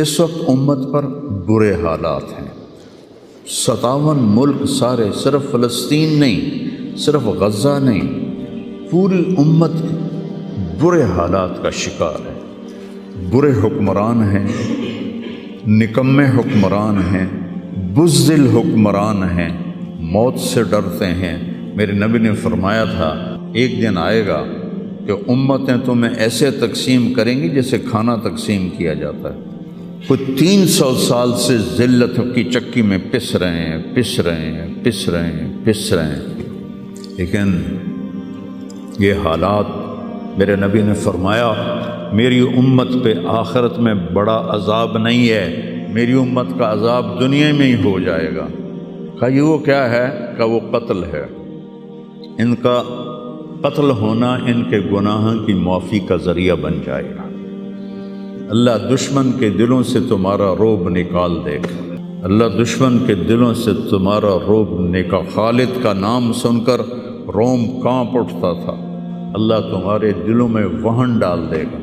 اس وقت امت پر برے حالات ہیں، 57 ملک سارے، صرف فلسطین نہیں، صرف غزہ نہیں، پوری امت برے حالات کا شکار ہے۔ برے حکمران ہیں، نکمے حکمران ہیں، بزدل حکمران ہیں، موت سے ڈرتے ہیں۔ میرے نبی نے فرمایا تھا ایک دن آئے گا کہ امتیں تمہیں ایسے تقسیم کریں گی جیسے کھانا تقسیم کیا جاتا ہے۔ کچھ 300 سال سے ذلت کی چکی میں پس رہے ہیں، لیکن یہ حالات، میرے نبی نے فرمایا میری امت پہ آخرت میں بڑا عذاب نہیں ہے، میری امت کا عذاب دنیا میں ہی ہو جائے گا۔ کہا یہ وہ کیا ہے؟ کہ وہ قتل ہے۔ ان کا قتل ہونا ان کے گناہوں کی معافی کا ذریعہ بن جائے گا۔ اللہ دشمن کے دلوں سے تمہارا رعب نکال دے گا، اللہ دشمن کے دلوں سے تمہارا رعب نکال۔ خالد کا نام سن کر روم کانپ اٹھتا تھا، اللہ تمہارے دلوں میں وہن ڈال دے گا۔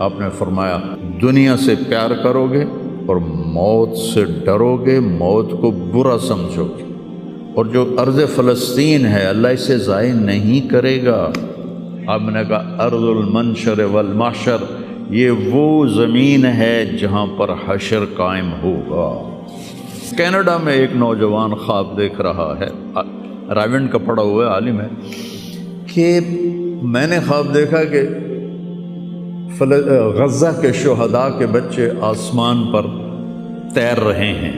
آپ نے فرمایا دنیا سے پیار کرو گے اور موت سے ڈرو گے، موت کو برا سمجھو گے، اور جو ارض فلسطین ہے اللہ اسے ضائع نہیں کرے گا۔ آپ نے کہا ارض المنشر والمحشر، یہ وہ زمین ہے جہاں پر حشر قائم ہوگا۔ کینیڈا میں ایک نوجوان خواب دیکھ رہا ہے، رائیونڈ کا پڑھا ہوا عالم ہے، کہ میں نے خواب دیکھا کہ غزہ کے شہداء کے بچے آسمان پر تیر رہے ہیں،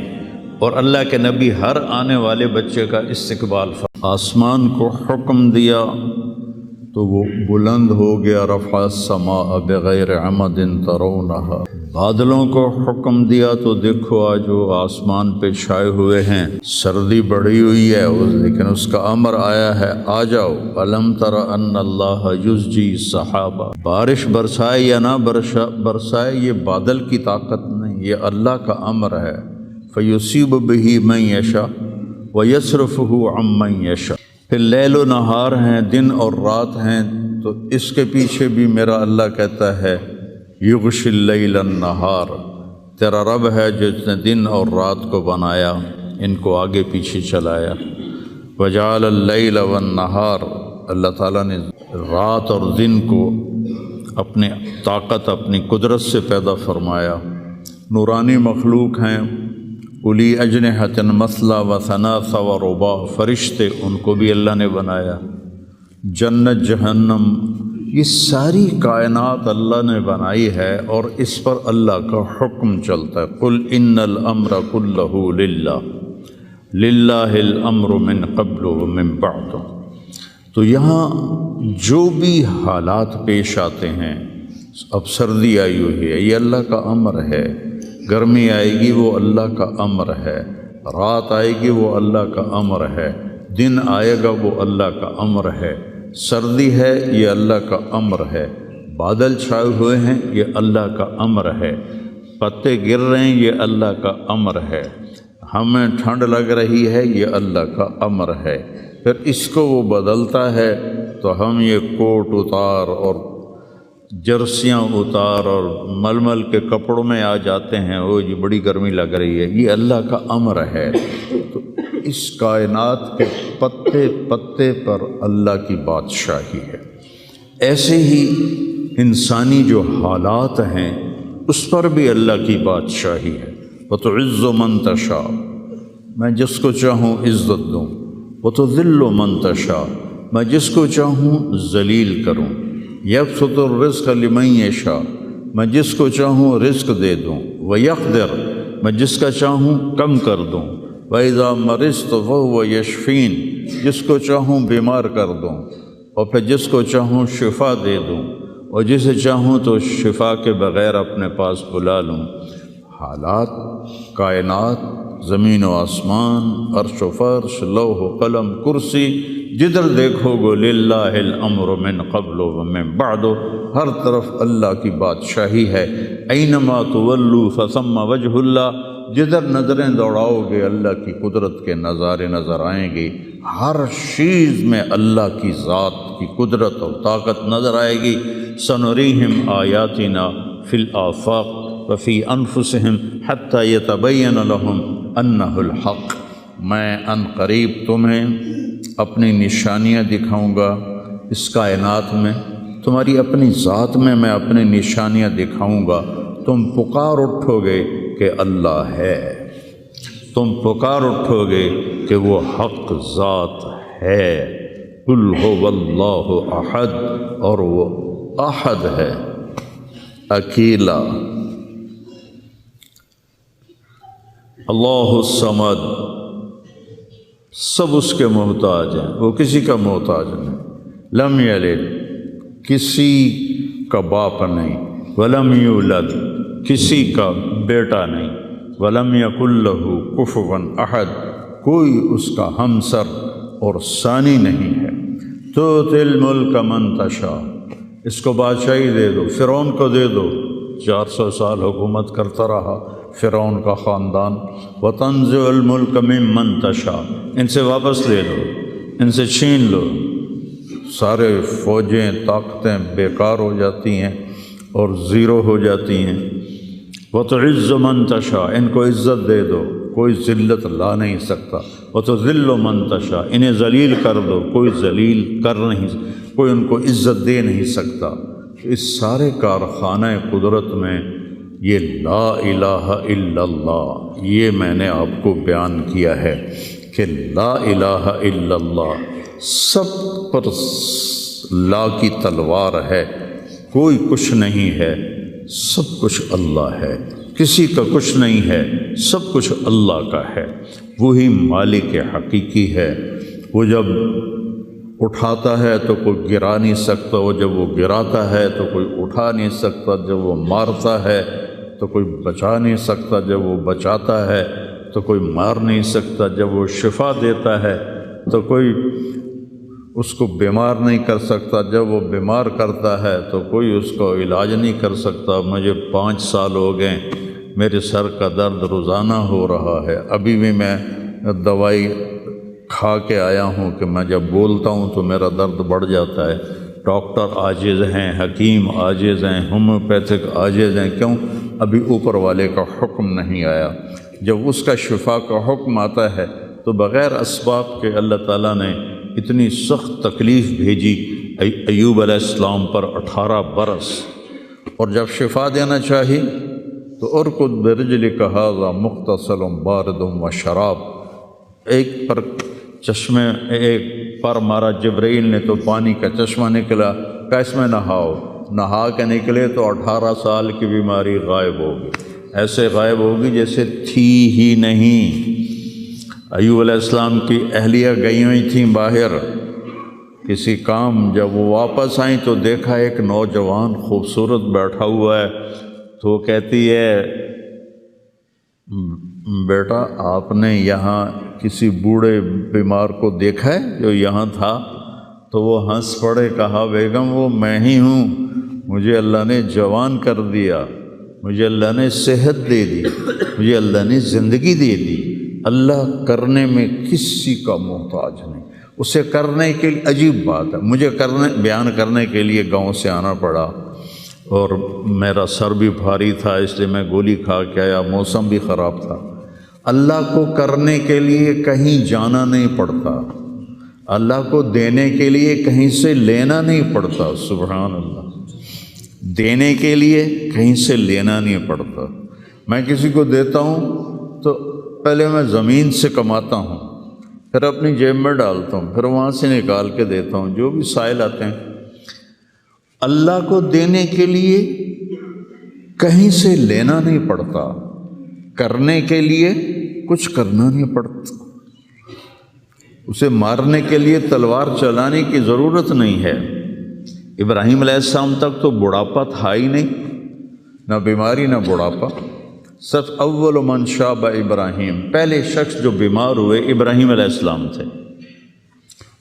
اور اللہ کے نبی ہر آنے والے بچے کا استقبال آسمان کو حکم دیا تو وہ بلند ہو گیا، رفع السماء بغیر عمد ترونہا۔ بادلوں کو حکم دیا تو دیکھو آج وہ آسمان پہ چھائے ہوئے ہیں، سردی بڑھی ہوئی ہے لیکن اس کا امر آیا ہے آ جاؤ۔ الم تر ان اللہ یزجی سحابہ، بارش برسائے یا نہ برسائے یہ بادل کی طاقت نہیں، یہ اللہ کا امر ہے۔ فیصیب بہ من یشاء ویصرفہ عن من یشاء۔ پھر لیل و نہار ہیں، دن اور رات ہیں، تو اس کے پیچھے بھی میرا اللہ کہتا ہے یغشی اللیل النہار، تیرا رب ہے جس نے دن اور رات کو بنایا، ان کو آگے پیچھے چلایا۔ وجعل اللیل والنہار، اللہ تعالیٰ نے رات اور دن کو اپنے طاقت، اپنی قدرت سے پیدا فرمایا۔ نورانی مخلوق ہیں، اولی اجنحۃ مثلا و ثلاث و رباع، فرشتے ان کو بھی اللہ نے بنایا۔ جنت جہنم، یہ ساری کائنات اللہ نے بنائی ہے اور اس پر اللہ کا حکم چلتا ہے۔ قل ان الامر کلہ للہ، للہ الامر من قبل ومن بعد۔ تو یہاں جو بھی حالات پیش آتے ہیں، اب سردی آئی ہوئی ہے یہ اللہ کا امر ہے، گرمی آئے گی وہ اللہ کا امر ہے، رات آئے گی وہ اللہ کا امر ہے، دن آئے گا وہ اللہ کا امر ہے، سردی ہے یہ اللہ کا امر ہے، بادل چھائے ہوئے ہیں یہ اللہ کا امر ہے، پتے گر رہے ہیں یہ اللہ کا امر ہے، ہمیں ٹھنڈ لگ رہی ہے یہ اللہ کا امر ہے۔ پھر اس کو وہ بدلتا ہے تو ہم یہ کوٹ اتار اور جرسیاں اتار اور ململ کے کپڑوں میں آ جاتے ہیں، وہ جی بڑی گرمی لگ رہی ہے، یہ اللہ کا امر ہے۔ تو اس کائنات کے پتے پتے پر اللہ کی بادشاہی ہے۔ ایسے ہی انسانی جو حالات ہیں اس پر بھی اللہ کی بادشاہی ہے۔ وَتُعِزُّ مَن تَشَاءُ، میں جس کو چاہوں عزت دوں، وَتُذِلُّ مَن تَشَاءُ، میں جس کو چاہوں ذلیل کروں، یبسط الرزق لمن یشاء، میں جس کو چاہوں رزق دے دوں، ویقدر، میں جس کا چاہوں کم کر دوں، وَإِذَا مَرِضْتُ فَهُوَ یشفین، جس کو چاہوں بیمار کر دوں، اور پھر جس کو چاہوں شفا دے دوں، اور جسے چاہوں تو شفا کے بغیر اپنے پاس بلا لوں۔ حالات، کائنات، زمین و آسمان، عرش و فرش، لوح و قلم، کرسی، جدھر دیکھو گو للہ الامر من قبل ومن بعد، ہر طرف اللہ کی بادشاہی ہے۔ اینما تولوا فثم وجہ اللہ، جدھر نظریں دوڑاؤ گے اللہ کی قدرت کے نظارے نظر آئیں گے، ہر چیز میں اللہ کی ذات کی قدرت اور طاقت نظر آئے گی۔ سنریہم آیاتنا فی الآفاق، وفی انفسہم حتی یتبین لہم انہ الحق، میں ان قریب تمہیں اپنی نشانیاں دکھاؤں گا اس کائنات میں، تمہاری اپنی ذات میں میں اپنی نشانیاں دکھاؤں گا، تم پکار اٹھو گے کہ اللہ ہے، تم پکار اٹھو گے کہ وہ حق ذات ہے۔ قل هو اللہ احد، اور وہ احد ہے، اکیلا۔ اللہ الصمد، سب اس کے محتاج ہیں، وہ کسی کا محتاج نہیں۔ لم یلد، کسی کا باپ نہیں، ولم یولد، کسی کا بیٹا نہیں، ولم یکن لہ کفوا احد، کوئی اس کا ہمسر اور ثانی نہیں ہے۔ تؤتی الملک من تشاء، اس کو بادشاہی دے دو، فرعون کو دے دو، 400 سال حکومت کرتا رہا فرعون کا خاندان۔ وتنزع الملک ممن تشاء، ان سے واپس لے لو، ان سے چھین لو، سارے فوجیں طاقتیں بیکار ہو جاتی ہیں اور زیرو ہو جاتی ہیں۔ وتعز من تشاء، ان کو عزت دے دو، کوئی ذلت لا نہیں سکتا۔ وتذل من تشاء، انہیں ذلیل کر دو، کوئی ذلیل کر نہیں، کوئی ان کو عزت دے نہیں سکتا۔ اس سارے کارخانہ قدرت میں یہ لا الہ الا اللہ، یہ میں نے آپ کو بیان کیا ہے کہ لا الہ الا اللہ سب پر لا کی تلوار ہے، کوئی کچھ نہیں ہے، سب کچھ اللہ ہے، کسی کا کچھ نہیں ہے، سب کچھ اللہ کا ہے۔ وہی مالک حقیقی ہے، وہ جب اٹھاتا ہے تو کوئی گرا نہیں سکتا، وہ جب وہ گراتا ہے تو کوئی اٹھا نہیں سکتا، جب وہ مارتا ہے تو کوئی بچا نہیں سکتا، جب وہ بچاتا ہے تو کوئی مار نہیں سکتا، جب وہ شفا دیتا ہے تو کوئی اس کو بیمار نہیں کر سکتا، جب وہ بیمار کرتا ہے تو کوئی اس کو علاج نہیں کر سکتا۔ مجھے 5 سال ہو گئے، میرے سر کا درد روزانہ ہو رہا ہے، ابھی بھی میں دوائی کھا کے آیا ہوں کہ میں جب بولتا ہوں تو میرا درد بڑھ جاتا ہے۔ ڈاکٹر عاجز ہیں، حکیم عاجز ہیں، ہومیوپیتھک عاجز ہیں، کیوں؟ ابھی اوپر والے کا حکم نہیں آیا۔ جب اس کا شفا کا حکم آتا ہے تو بغیر اسباب کے اللہ تعالیٰ نے اتنی سخت تکلیف بھیجی ایوب علیہ السلام پر 18 برس، اور جب شفا دینا چاہی تو ارکض برجلک ھذا مغتسل بارد وشراب، ایک پر چشمے ایک پر مارا جبرائیل نے تو پانی کا چشمہ نکلا، کہ اس میں نہاؤ، نہا کے نکلے تو 18 سال کی بیماری غائب ہوگی، ایسے غائب ہوگی جیسے تھی ہی نہیں۔ ایوب علیہ السلام کی اہلیہ گئی ہوئی تھیں باہر کسی کام، جب وہ واپس آئیں تو دیکھا ایک نوجوان خوبصورت بیٹھا ہوا ہے، تو وہ کہتی ہے بیٹا آپ نے یہاں کسی بوڑھے بیمار کو دیکھا ہے جو یہاں تھا؟ تو وہ ہنس پڑے، کہا بیگم وہ میں ہی ہوں، مجھے اللہ نے جوان کر دیا، مجھے اللہ نے صحت دے دی، مجھے اللہ نے زندگی دے دی۔ اللہ کرنے میں کسی کا محتاج نہیں، اسے کرنے کے لیے عجیب بات ہے، مجھے بیان کرنے کے لیے گاؤں سے آنا پڑا اور میرا سر بھی بھاری تھا، اس لیے میں گولی کھا کے آیا، موسم بھی خراب تھا۔ اللہ کو کرنے کے لیے کہیں جانا نہیں پڑتا، اللہ کو دینے کے لیے کہیں سے لینا نہیں پڑتا، سبحان اللہ، دینے کے لیے کہیں سے لینا نہیں پڑتا۔ میں کسی کو دیتا ہوں تو پہلے میں زمین سے کماتا ہوں، پھر اپنی جیب میں ڈالتا ہوں، پھر وہاں سے نکال کے دیتا ہوں، جو بھی سائل آتے ہیں۔ اللہ کو دینے کے لیے کہیں سے لینا نہیں پڑتا، کرنے کے لیے کچھ کرنا نہیں پڑتا، اسے مارنے کے لیے تلوار چلانے کی ضرورت نہیں ہے۔ ابراہیم علیہ السلام تک تو بڑھاپا تھا ہی نہیں، نہ بیماری نہ بڑھاپا۔ سب اول من شاب ابراہیم، پہلے شخص جو بیمار ہوئے ابراہیم علیہ السلام تھے،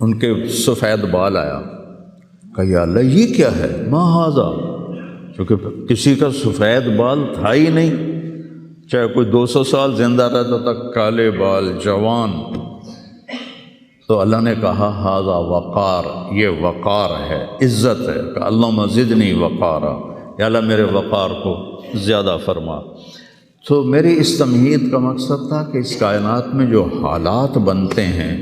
ان کے سفید بال آیا، کہا یا اللہ یہ کیا ہے، ما ھذا، کیونکہ کسی کا سفید بال تھا ہی نہیں، چاہے کوئی 200 سال زندہ رہتا تھا، کالے بال جوان۔ تو اللہ نے کہا ھذا وقار، یہ وقار ہے، عزت ہے، کہ اللہم زدنی وقارا، یا اللہ میرے وقار کو زیادہ فرما۔ تو میری اس تمہید کا مقصد تھا کہ اس کائنات میں جو حالات بنتے ہیں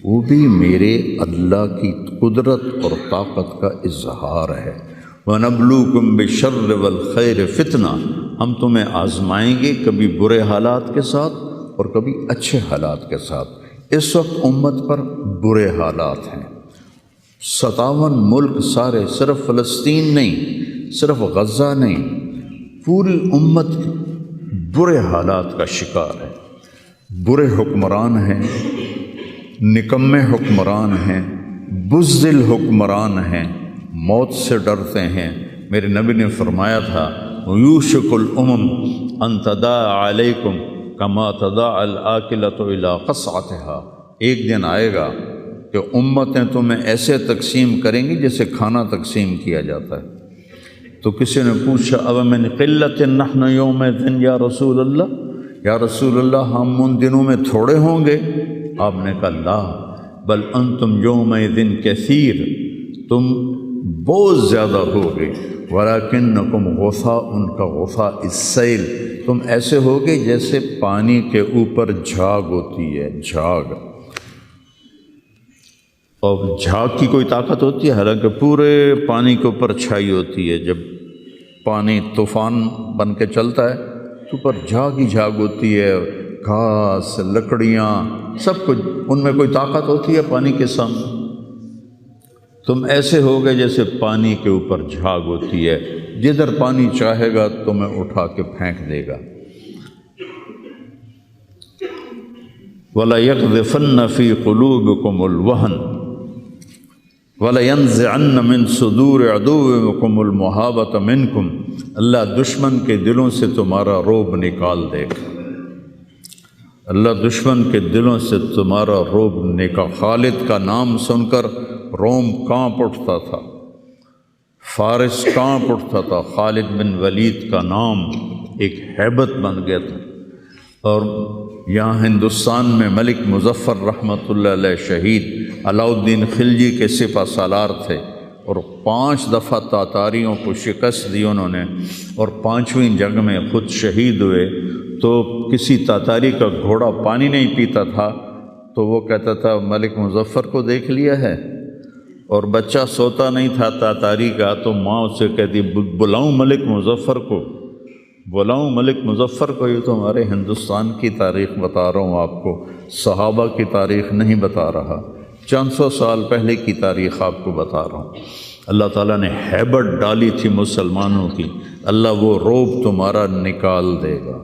وہ بھی میرے اللہ کی قدرت اور طاقت کا اظہار ہے۔ وَنَبْلُوكُمْ بِالشَّرِّ وَالْخَيْرِ فِتْنَةً، ہم تمہیں آزمائیں گے کبھی برے حالات کے ساتھ اور کبھی اچھے حالات کے ساتھ۔ اس وقت امت پر برے حالات ہیں، 57 ملک سارے، صرف فلسطین نہیں، صرف غزہ نہیں، پوری امت برے حالات کا شکار ہے۔ برے حکمران ہیں، نکمے حکمران ہیں، بزدل حکمران ہیں، موت سے ڈرتے ہیں۔ میرے نبی نے فرمایا تھا یوشک الامم ان تداعى علیکم کما تداعى الآکلۃ الی قصعتها، ایک دن آئے گا کہ امتیں تمہیں ایسے تقسیم کریں گی جیسے کھانا تقسیم کیا جاتا ہے۔ تو کسی نے پوچھا اب من قلت نحن یومئذ یا رسول اللہ، یا رسول اللہ ہم ان دنوں میں تھوڑے ہوں گے؟ آپ نے کہا لا بل انتم یومئذ کثیر، تم بہت زیادہ ہوگے، ولیکنکم غثاء کا غثاء السیل، تم ایسے ہوگے جیسے پانی کے اوپر جھاگ ہوتی ہے، جھاگ۔ اور جھاگ کی کوئی طاقت ہوتی ہے؟ حالانکہ پورے پانی کے اوپر چھائی ہوتی ہے، جب پانی طوفان بن کے چلتا ہے تو اوپر جھاگ ہی جھاگ ہوتی ہے، گھاس، لکڑیاں، سب کچھ، ان میں کوئی طاقت ہوتی ہے پانی کے سامنے؟ تم ایسے ہوگے جیسے پانی کے اوپر جھاگ ہوتی ہے، جدھر پانی چاہے گا تمہیں اٹھا کے پھینک دے گا۔ وَلَيَقْذِفَنَّ فِي قُلُوبِكُمُ الْوَهْنَ وَلَيَنزِعَنَّ مِن صُدُورِ عَدُوِّكُمُ الْمُهَابَةَ مِنكُمْ، اللہ دشمن کے دلوں سے تمہارا رعب نکال دے گا، اللہ دشمن کے دلوں سے تمہارا رعب نکال۔ خالد کا نام سن کر روم کانپ اٹھتا تھا، فارس کانپ اٹھتا تھا، خالد بن ولید کا نام ایک ہیبت بن گیا تھا۔ اور یہاں ہندوستان میں ملک مظفر رحمۃ اللہ علیہ شہید علاؤ الدین خلجی کے سپہ سالار تھے، اور 5 دفعہ تاتاریوں کو شکست دی انہوں نے، اور 5ویں جنگ میں خود شہید ہوئے۔ تو کسی تاتاری کا گھوڑا پانی نہیں پیتا تھا تو وہ کہتا تھا ملک مظفر کو دیکھ لیا ہے، اور بچہ سوتا نہیں تھا تاتاری کا تو ماں اسے کہتی بلاؤں ملک مظفر کو، بلاؤں ملک مظفر کو۔ یہ تو ہمارے ہندوستان کی تاریخ بتا رہا ہوں آپ کو، صحابہ کی تاریخ نہیں بتا رہا، 400 سال پہلے کی تاریخ آپ کو بتا رہا ہوں۔ اللہ تعالیٰ نے ہیبت ڈالی تھی مسلمانوں کی، اللہ وہ رعب تمہارا نکال دے گا،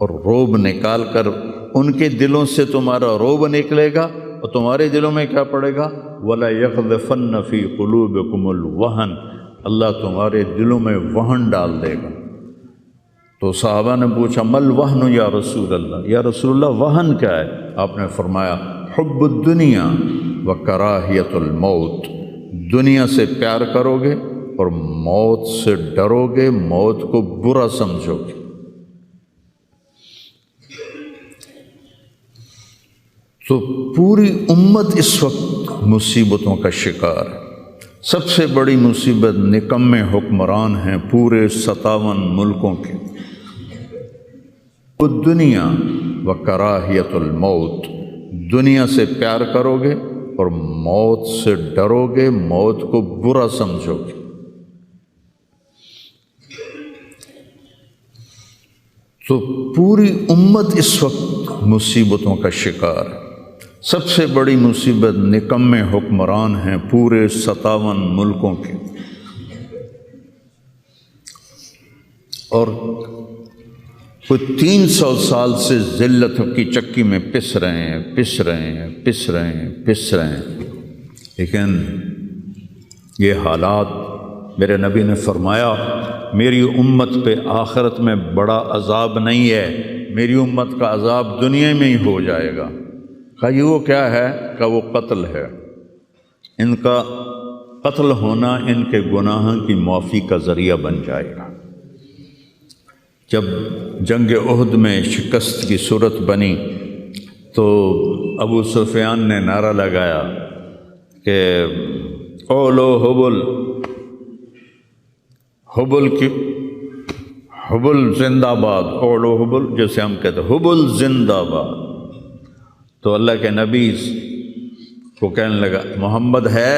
اور رعب نکال کر ان کے دلوں سے تمہارا رعب نکلے گا، اور تمہارے دلوں میں کیا پڑے گا؟ وَلَيَقْذِفَنَّ فِي قُلُوبِكُمُ الْوَهْنَ، اللہ تمہارے دلوں میں وہن ڈال دے گا۔ تو صحابہ نے پوچھا مل وہن یا رسول اللہ، یا رسول اللہ وہن کیا ہے؟ آپ نے فرمایا حب الدنیا و کراہیت الموت، دنیا سے پیار کرو گے اور موت سے ڈرو گے، موت کو برا سمجھو گے۔ تو پوری امت اس وقت مصیبتوں کا شکار ہے۔ سب سے بڑی مصیبت نکمے حکمران ہیں پورے 57 ملکوں کے۔ دنیا و کراہیت الموت، دنیا سے پیار کرو گے اور موت سے ڈرو گے، موت کو برا سمجھو گے۔ تو پوری امت اس وقت مصیبتوں کا شکار ہے۔ سب سے بڑی مصیبت نکمے حکمران ہیں پورے 57 ملکوں کے، اور کوئی 300 سال سے ذلت کی چکی میں پس رہے ہیں، لیکن یہ حالات، میرے نبی نے فرمایا میری امت پہ آخرت میں بڑا عذاب نہیں ہے، میری امت کا عذاب دنیا میں ہی ہو جائے گا۔ کہا یہ وہ کیا ہے؟ کہ وہ قتل ہے، ان کا قتل ہونا ان کے گناہوں کی معافی کا ذریعہ بن جائے گا۔ جب جنگ احد میں شکست کی صورت بنی تو ابو سفیان نے نعرہ لگایا کہ قولو حبل، حبل کی حبل زندہ باد، اوڑو حبل جیسے ہم کہتے ہیں، حبل زندہ باد۔ تو اللہ کے نبی کو کہنے لگا محمد ہے،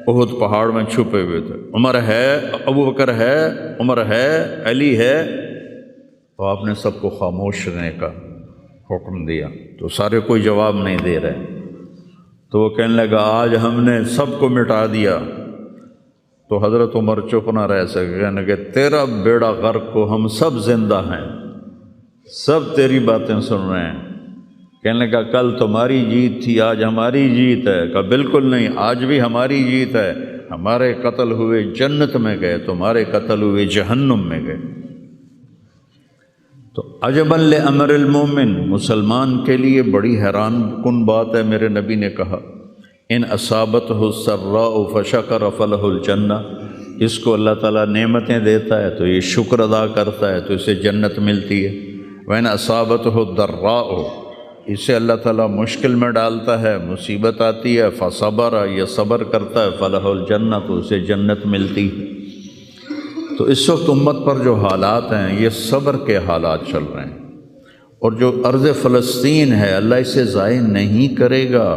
احد پہاڑ میں چھپے ہوئے تھے، عمر ہے، ابو بکر ہے، عمر ہے، علی ہے، تو آپ نے سب کو خاموش رہنے کا حکم دیا، تو سارے کوئی جواب نہیں دے رہے۔ تو وہ کہنے لگا آج ہم نے سب کو مٹا دیا۔ تو حضرت عمر چپ نہ رہ سکے، کہنے لگے تیرا بیڑا غرق کو، ہم سب زندہ ہیں، سب تیری باتیں سن رہے ہیں۔ کہنے لگا کل تمہاری جیت تھی، آج ہماری جیت ہے۔ کہا بالکل نہیں، آج بھی ہماری جیت ہے، ہمارے قتل ہوئے جنت میں گئے، تمہارے قتل ہوئے جہنم میں گئے۔ تو عجبا لامر المومن، مسلمان کے لیے بڑی حیران کن بات ہے، میرے نبی نے کہا ان اصابتہ السراء فشکر فلہ الجنہ، اس کو اللہ تعالیٰ نعمتیں دیتا ہے تو یہ شکر ادا کرتا ہے تو اسے جنت ملتی ہے۔ وَإِنْ أَصَابَتْهُ الضَّرَّاءُ، اسے اللہ تعالیٰ مشکل میں ڈالتا ہے، مصیبت آتی ہے، فصبر، یہ صبر کرتا ہے، فلہ الجنہ، تو اسے جنت ملتی ہے۔ تو اس وقت امت پر جو حالات ہیں یہ صبر کے حالات چل رہے ہیں، اور جو ارض فلسطین ہے اللہ اسے ضائع نہیں کرے گا۔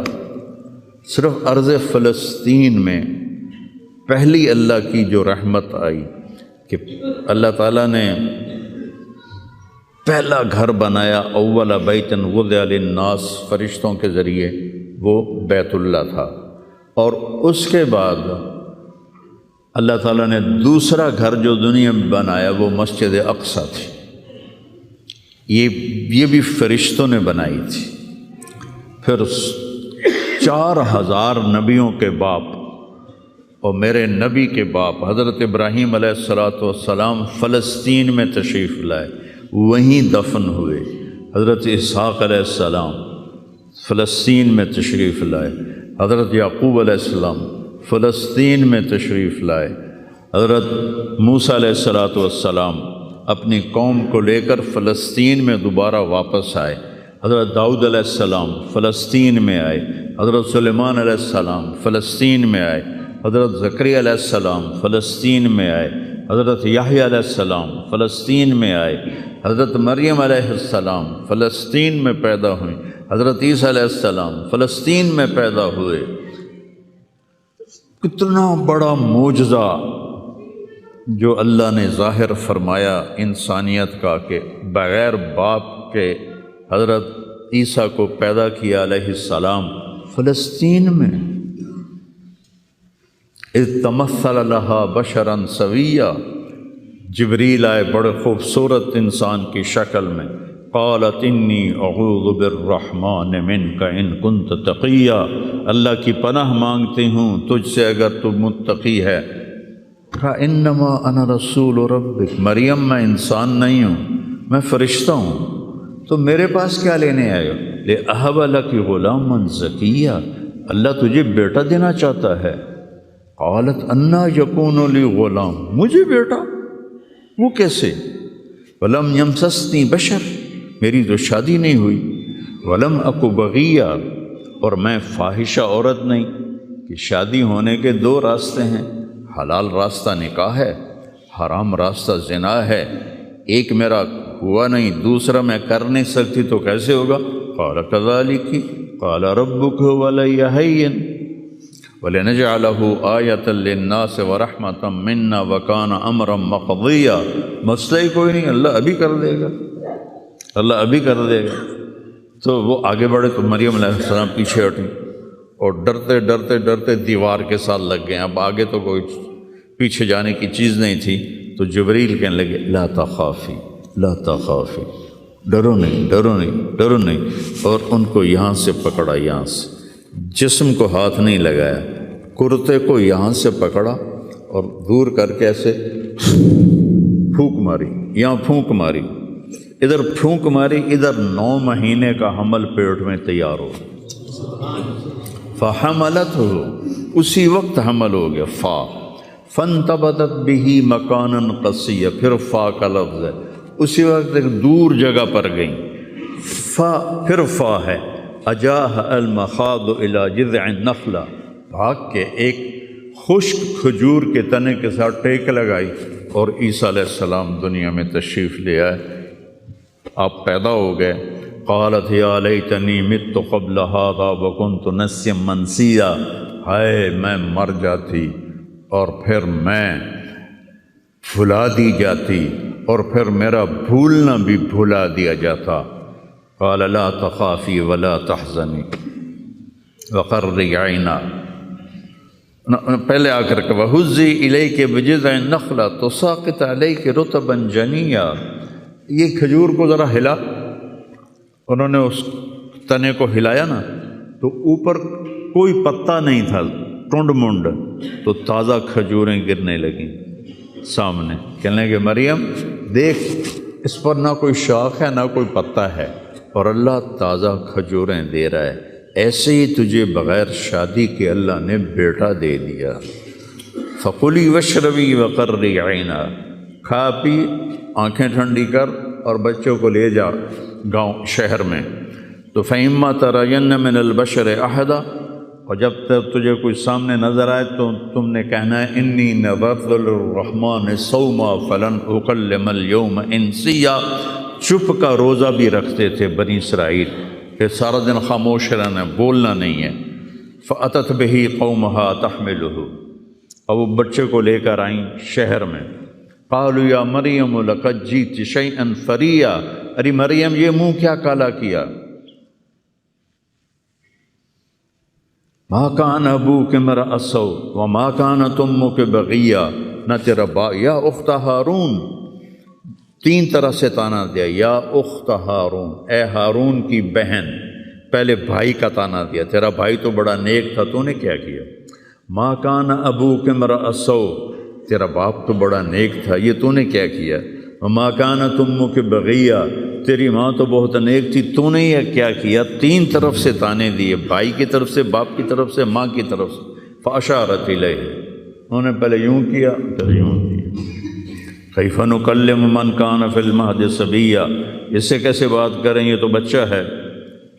صرف ارض فلسطین میں پہلی اللہ کی جو رحمت آئی کہ اللہ تعالیٰ نے پہلا گھر بنایا، اول بیت وضع للناس، فرشتوں کے ذریعے، وہ بیت اللہ تھا، اور اس کے بعد اللہ تعالیٰ نے دوسرا گھر جو دنیا میں بنایا وہ مسجد اقصیٰ تھی، یہ بھی فرشتوں نے بنائی تھی۔ پھر 4000 نبیوں کے باپ اور میرے نبی کے باپ حضرت ابراہیم علیہ السلام فلسطین میں تشریف لائے، وہیں دفن ہوئے۔ حضرت اسحاق علیہ السلام فلسطین میں تشریف لائے، حضرت یعقوب علیہ السلام فلسطین میں تشریف لائے، حضرت موسیٰ علیہ السلام اپنی قوم کو لے کر فلسطین میں دوبارہ واپس آئے، حضرت داؤد علیہ السلام فلسطین میں آئے، حضرت سلیمان علیہ السلام فلسطین میں آئے، حضرت زکریا علیہ السلام فلسطین میں آئے، حضرت یحییٰ علیہ السلام فلسطین میں آئے، حضرت مریم علیہ السلام فلسطین میں پیدا ہوئیں، حضرت عیسیٰ علیہ السلام فلسطین میں پیدا ہوئے۔ کتنا بڑا معجزہ جو اللہ نے ظاہر فرمایا انسانیت کا کہ بغیر باپ کے حضرت عیسیٰ کو پیدا کیا علیہ السلام فلسطین میں۔ اذ تمثل لها بشرا سویا، جبریل آئے بڑے خوبصورت انسان کی شکل میں، قالت انی اعوذ بالرحمن منک ان کنت تقیا، اللہ کی پناہ مانگتی ہوں تجھ سے اگر تو متقی ہے۔ انما انا رسول ربک، مریم میں انسان نہیں ہوں، میں فرشتہ ہوں، تو میرے پاس کیا لینے آئے ہو؟ لأہب لک غلاما زکیا، اللہ تجھے بیٹا دینا چاہتا ہے۔ قالت انا یکون لی غلام، مجھے بیٹا؟ وہ کیسے؟ ولم یمسسنی بشر، میری تو شادی نہیں ہوئی، ولم اکو بغیہ، اور میں فاحشہ عورت نہیں۔ کہ شادی ہونے کے دو راستے ہیں، حلال راستہ نکاح ہے، حرام راستہ زنا ہے۔ ایک میرا ہوا نہیں، دوسرا میں کر نہیں سکتی، تو کیسے ہوگا؟ قال کذالک قال ربک ولی ہین وَلِنَجْعَلَهُ آیَةً لِلنَّاسِ وَرَحْمَةً مِنَّا وَكَانَ أَمْرًا مَقْضِيًّا، مسئلہ ہی کوئی نہیں، اللہ ابھی کر دے گا، اللہ ابھی کر دے گا۔ تو وہ آگے بڑھے تو مریم علیہ السلام پیچھے ہٹیں اور ڈرتے ڈرتے ڈرتے دیوار کے ساتھ لگ گئے۔ اب آگے تو کوئی پیچھے جانے کی چیز نہیں تھی، تو جبریل کہنے لگے لا تخافی لا تخافی، ڈرو نہیں ڈرو نہیں ڈرو نہیں، اور ان کو یہاں سے پکڑا، یہاں سے، جسم کو ہاتھ نہیں لگایا، کرتے کو یہاں سے پکڑا اور دور کر کے ایسے پھونک ماری، یہاں پھونک ماری، ادھر پھونک ماری، ادھر 9 مہینے کا حمل پیٹ میں تیار ہو، فحملتہ، اسی وقت حمل ہو گیا، فانتبذت بہ مکانا قصیا، پھر فا کا لفظ ہے، اسی وقت ایک دور جگہ پر گئیں، پھر فا ہے، اجاہ المخاض الی جذع النخلہ، بھاگ کے ایک خشک کھجور کے تنے کے ساتھ ٹیک لگائی، اور عیسیٰ علیہ السلام دنیا میں تشریف لے آئے، آپ پیدا ہو گئے۔ قالت یا لیتنی مت قبل ھذا وکنت نسیا منسیا، ہائے میں مر جاتی اور پھر میں بھلا دی جاتی اور پھر میرا بھولنا بھی بھلا دیا جاتا۔ قال لا تخافی ولا تحزنی وقرری عینا، پہلے آ کر کہ وَهُزِّي إِلَيْكِ بِجِذْعِ النَّخْلَةِ تُسَاقِطْ عَلَيْكِ رُطَبًا جَنِيًّا، یہ کھجور کو ذرا ہلا، انہوں نے اس تنے کو ہلایا نا تو اوپر کوئی پتا نہیں تھا، ٹنڈ منڈ، تو تازہ کھجوریں گرنے لگیں سامنے۔ کہنے لگے مریم دیکھ، اس پر نہ کوئی شاخ ہے نہ کوئی پتا ہے اور اللہ تازہ کھجوریں دے رہا ہے، ایسے ہی تجھے بغیر شادی کے اللہ نے بیٹا دے دیا۔ فَقُلِي وَاشْرَبِي وَقَرِّي عَيْنًا، کھا پی، آنکھیں ٹھنڈی کر اور بچوں کو لے جا گاؤں شہر میں۔ تو فَإِمَّا تَرَيَنَّ مِنَ الْبَشَرِ أَحَدًا، اور جب تک تجھے کوئی سامنے نظر آئے تو تم نے کہنا ہے انی نذرت للرحمن صوما فلن اکلم اليوم انسیا، چپ کا روزہ بھی رکھتے تھے بنی اسرائیل کہ سارا دن خاموش رہنا، بولنا نہیں ہے۔ فأتت بہ قومہا تحملہ، اب وہ بچے کو لے کر آئیں شہر میں۔ قالوا یا مریم لقد جئت شیئا فریا، ارے مریم یہ منہ کیا کالا کیا؟ ما کان ابوک امرأ سوء وما کانت امک بغیہ، نہ تیرا یا اخت ہارون، تین طرح سے تانا دیا، یا اخت ہارون، اے ہارون کی بہن، پہلے بھائی کا تانا دیا، تیرا بھائی تو بڑا نیک تھا، تو نے کیا کیا؟ ما کان ابوک امرأ سوء، تیرا باپ تو بڑا نیک تھا، یہ تو نے کیا کیا؟ وما کانت امک بغیہ، تیری ماں تو بہت نیک تھی، تو نے یہ کیا کیا؟ تین طرف سے تانے دیے، بھائی کی طرف سے، باپ کی طرف سے، ماں کی طرف سے۔ فاشارت الیہ، انہوں نے پہلے یوں کیا پھر یوں کیا۔ کیف نکلم من کان فی المہد صبیا، اس سے کیسے بات کریں، یہ تو بچہ ہے۔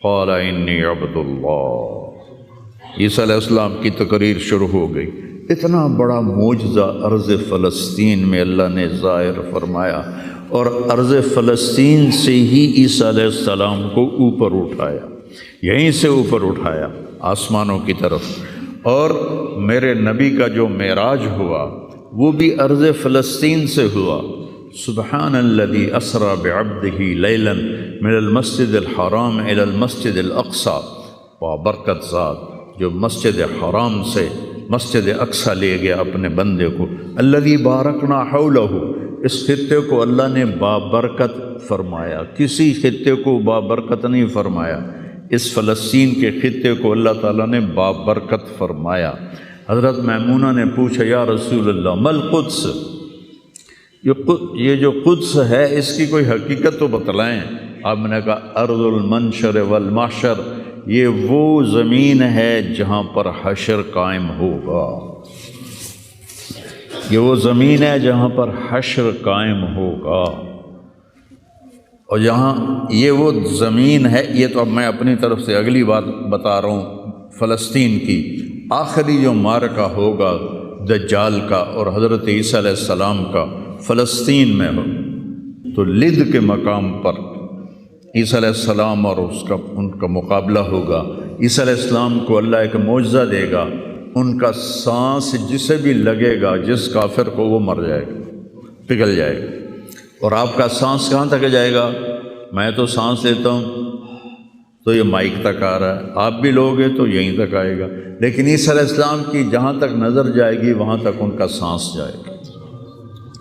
قال انی عبد اللہ، عیسیٰ علیہ السلام کی تقریر شروع ہو گئی۔ اتنا بڑا معجزہ ارض فلسطین میں اللہ نے ظاہر فرمایا، اور ارض فلسطین سے ہی عیسیٰ علیہ السلام کو اوپر اٹھایا، یہیں سے اوپر اٹھایا آسمانوں کی طرف۔ اور میرے نبی کا جو معراج ہوا وہ بھی ارض فلسطین سے ہوا۔ سبحان الذی اسری بعبدہ لیلا من المسجد الحرام الی المسجد الاقصی، بابرکت ذات جو مسجد حرام سے مسجد اقصی لے گیا اپنے بندے کو۔ الذی بارکنا حولہ، اس خطے کو اللہ نے بابرکت فرمایا، کسی خطے کو بابرکت نہیں فرمایا، اس فلسطین کے خطے کو اللہ تعالیٰ نے بابرکت فرمایا۔ حضرت میمونہ نے پوچھا یا رسول اللہ مل قدس، یہ جو قدس ہے اس کی کوئی حقیقت تو بتلائیں۔ آپ نے کہا ارض المنشر والمحشر، یہ وہ زمین ہے جہاں پر حشر قائم ہوگا، یہ وہ زمین ہے جہاں پر حشر قائم ہوگا۔ اور جہاں یہ وہ زمین ہے، یہ تو اب میں اپنی طرف سے اگلی بات بتا رہا ہوں، فلسطین کی آخری جو معرکہ ہوگا دجال کا اور حضرت عیسیٰ علیہ السلام کا فلسطین میں ہو، تو لد کے مقام پر عیسیٰ علیہ السلام اور ان کا مقابلہ ہوگا۔ عیسیٰ علیہ السلام کو اللہ ایک معجزہ دے گا، ان کا سانس جسے بھی لگے گا، جس کافر کو، وہ مر جائے گا، پگھل جائے گا۔ اور آپ کا سانس کہاں تک جائے گا؟ میں تو سانس لیتا ہوں تو یہ مائک تک آ رہا ہے، آپ بھی لوگ ہیں تو یہیں تک آئے گا، لیکن عیسیٰ علیہ السلام کی جہاں تک نظر جائے گی وہاں تک ان کا سانس جائے گا،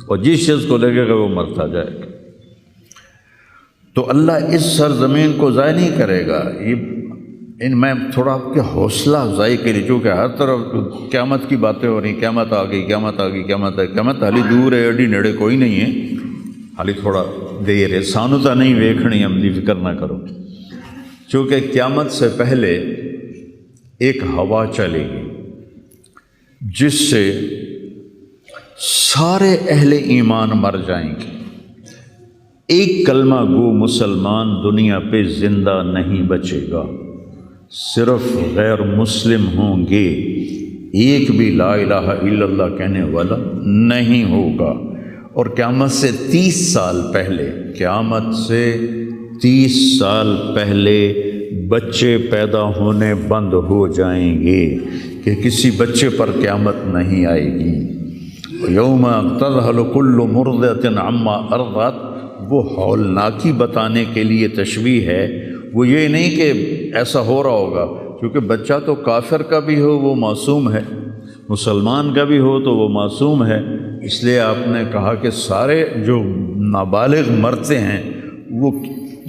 اور جس چیز کو لگے گا وہ مرتا جائے گا۔ تو اللہ اس سرزمین کو ضائع نہیں کرے گا۔ میں تھوڑا آپ کے حوصلہ افزائی کے لیے، چونکہ ہر طرف قیامت کی باتیں ہو رہی، قیامت آ گئی، قیامت آ گئی، قیامت ہے، قیامت حالی دور ہے، ایڈی نیڑے کوئی نہیں ہے، حالی تھوڑا دیر ہے، سانو تا نہیں ویکھنی، ہم دی فکر نہ کرو۔ چونکہ قیامت سے پہلے ایک ہوا چلے گی جس سے سارے اہل ایمان مر جائیں گے، ایک کلمہ گو مسلمان دنیا پہ زندہ نہیں بچے گا، صرف غیر مسلم ہوں گے، ایک بھی لا الہ الا اللہ کہنے والا نہیں ہوگا۔ اور قیامت سے 30 سال پہلے، قیامت سے 30 سال پہلے بچے پیدا ہونے بند ہو جائیں گے کہ کسی بچے پر قیامت نہیں آئے گی۔ یوم تذہل کل مرضعۃ عما ارضعت، وہ ہولناکی بتانے کے لیے تشبیہ ہے، وہ یہ نہیں کہ ایسا ہو رہا ہوگا، کیونکہ بچہ تو کافر کا بھی ہو وہ معصوم ہے، مسلمان کا بھی ہو تو وہ معصوم ہے، اس لیے آپ نے کہا کہ سارے جو نابالغ مرتے ہیں وہ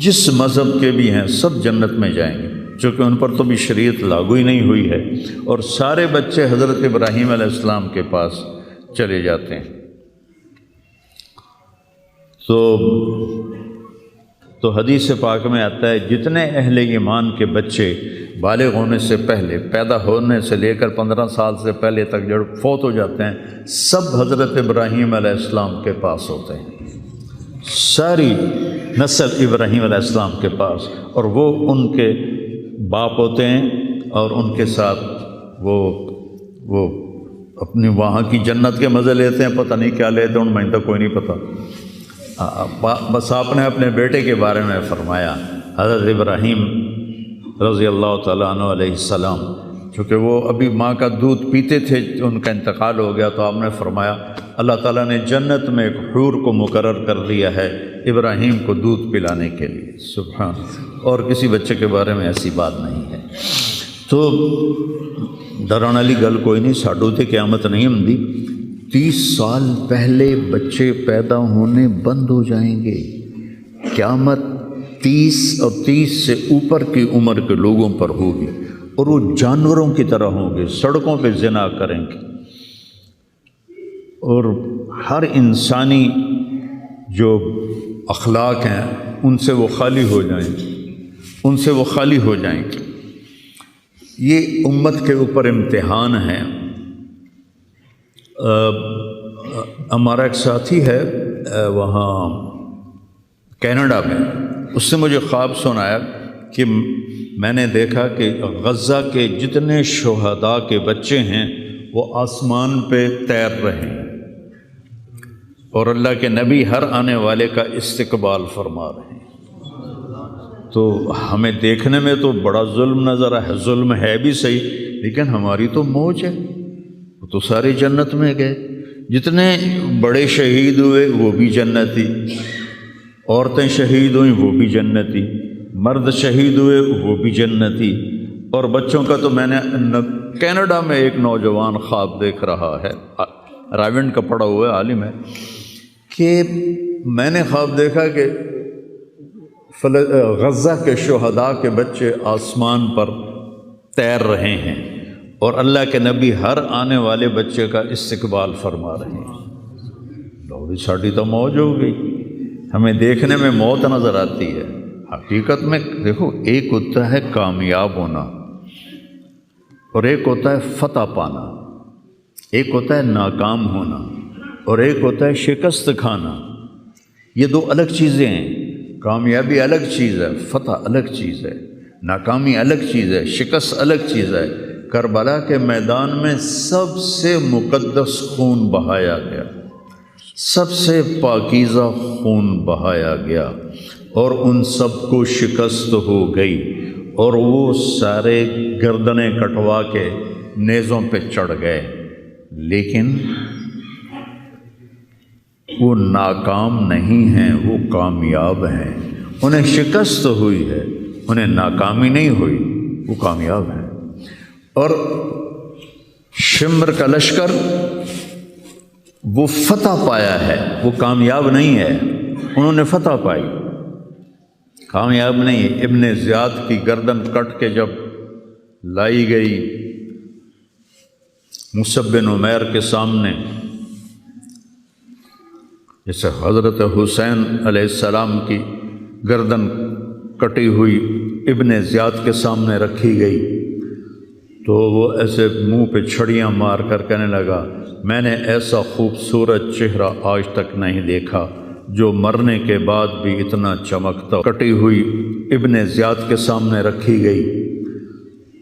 جس مذہب کے بھی ہیں سب جنت میں جائیں گے، چونکہ ان پر تو بھی شریعت لاگو ہی نہیں ہوئی ہے، اور سارے بچے حضرت ابراہیم علیہ السلام کے پاس چلے جاتے ہیں۔ تو حدیث پاک میں آتا ہے جتنے اہل ایمان کے بچے بالغ ہونے سے پہلے، پیدا ہونے سے لے کر 15 سال سے پہلے تک جو فوت ہو جاتے ہیں، سب حضرت ابراہیم علیہ السلام کے پاس ہوتے ہیں، ساری نسل ابراہیم علیہ السلام کے پاس، اور وہ ان کے باپ ہوتے ہیں، اور ان کے ساتھ وہ اپنی وہاں کی جنت کے مزے لیتے ہیں، پتہ نہیں کیا لیتے ہیں، ان میں تو کوئی نہیں پتہ۔ بس آپ نے اپنے بیٹے کے بارے میں فرمایا، حضرت ابراہیم رضی اللہ تعالیٰ عنہ علیہ السلام، چونکہ وہ ابھی ماں کا دودھ پیتے تھے، ان کا انتقال ہو گیا، تو آپ نے فرمایا اللہ تعالیٰ نے جنت میں ایک حور کو مقرر کر دیا ہے ابراہیم کو دودھ پلانے کے لیے، سبحان، اور کسی بچے کے بارے میں ایسی بات نہیں ہے۔ تو ڈران والی گل کوئی نہیں، ساڈو تے قیامت نہیں ہوندی، 30 سال پہلے بچے پیدا ہونے بند ہو جائیں گے، قیامت 30 اور 30 سے اوپر کی عمر کے لوگوں پر ہوگی، اور وہ جانوروں کی طرح ہوں گے، سڑکوں پہ زنا کریں گے، اور ہر انسانی جو اخلاق ہیں ان سے وہ خالی ہو جائیں گے، ان سے وہ خالی ہو جائیں گے۔ یہ امت کے اوپر امتحان ہے۔ ہمارا ایک ساتھی ہے وہاں کینیڈا میں، اس نے مجھے خواب سنایا کہ میں نے دیکھا کہ غزہ کے جتنے شہداء کے بچے ہیں وہ آسمان پہ تیر رہے ہیں، اور اللہ کے نبی ہر آنے والے کا استقبال فرما رہے ہیں۔ تو ہمیں دیکھنے میں تو بڑا ظلم نظر ہے، ظلم ہے بھی صحیح، لیکن ہماری تو موج ہے، وہ تو سارے جنت میں گئے، جتنے بڑے شہید ہوئے وہ بھی جنتی، عورتیں شہید ہوئیں وہ بھی جنتی، مرد شہید ہوئے وہ بھی جنتی، اور بچوں کا تو میں نے کینیڈا میں ایک نوجوان خواب دیکھ رہا ہے، راونڈ کا پڑھا ہوا ہے، عالم ہے، کہ میں نے خواب دیکھا کہ غزہ کے شہداء کے بچے آسمان پر تیر رہے ہیں، اور اللہ کے نبی ہر آنے والے بچے کا استقبال فرما رہے ہیں۔ لوگ ساڑی تو موج ہو گئی، ہمیں دیکھنے میں موت نظر آتی ہے، حقیقت میں دیکھو ایک ہوتا ہے کامیاب ہونا، اور ایک ہوتا ہے فتح پانا، ایک ہوتا ہے ناکام ہونا، اور ایک ہوتا ہے شکست کھانا۔ یہ دو الگ چیزیں ہیں، کامیابی الگ چیز ہے، فتح الگ چیز ہے، ناکامی الگ چیز ہے، شکست الگ چیز ہے۔ کربلا کے میدان میں سب سے مقدس خون بہایا گیا، سب سے پاکیزہ خون بہایا گیا، اور ان سب کو شکست ہو گئی، اور وہ سارے گردنیں کٹوا کے نیزوں پہ چڑھ گئے، لیکن وہ ناکام نہیں ہیں، وہ کامیاب ہیں۔ انہیں شکست ہوئی ہے، انہیں ناکامی نہیں ہوئی، وہ کامیاب ہیں۔ اور شمر کا لشکر وہ فتح پایا ہے، وہ کامیاب نہیں ہے، انہوں نے فتح پائی، کامیاب نہیں ہے۔ ابن زیاد کی گردن کٹ کے جب لائی گئی مصعب بن عمیر کے سامنے، جیسے حضرت حسین علیہ السلام کی گردن کٹی ہوئی ابن زیاد کے سامنے رکھی گئی، تو وہ ایسے منہ پہ چھڑیاں مار کر کہنے لگا، میں نے ایسا خوبصورت چہرہ آج تک نہیں دیکھا جو مرنے کے بعد بھی اتنا چمکتا۔ کٹی ہوئی ابن زیاد کے سامنے رکھی گئی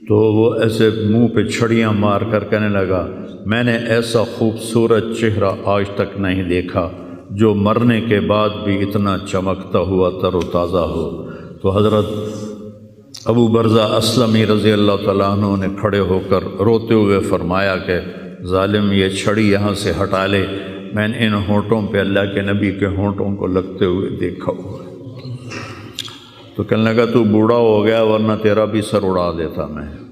تو وہ ایسے منہ پہ چھڑیاں مار کر کہنے لگا، میں نے ایسا خوبصورت چہرہ آج تک نہیں دیکھا جو مرنے کے بعد بھی اتنا چمکتا ہوا تر و تازہ ہو۔ تو حضرت ابو برزہ اسلمی رضی اللہ تعالیٰ عنہ نے کھڑے ہو کر روتے ہوئے فرمایا کہ ظالم یہ چھڑی یہاں سے ہٹا لے، میں نے ان ہونٹوں پہ اللہ کے نبی کے ہونٹوں کو لگتے ہوئے دیکھا ہوا ہے۔ تو کہنے لگا تو بوڑھا ہو گیا ورنہ تیرا بھی سر اڑا دیتا میں۔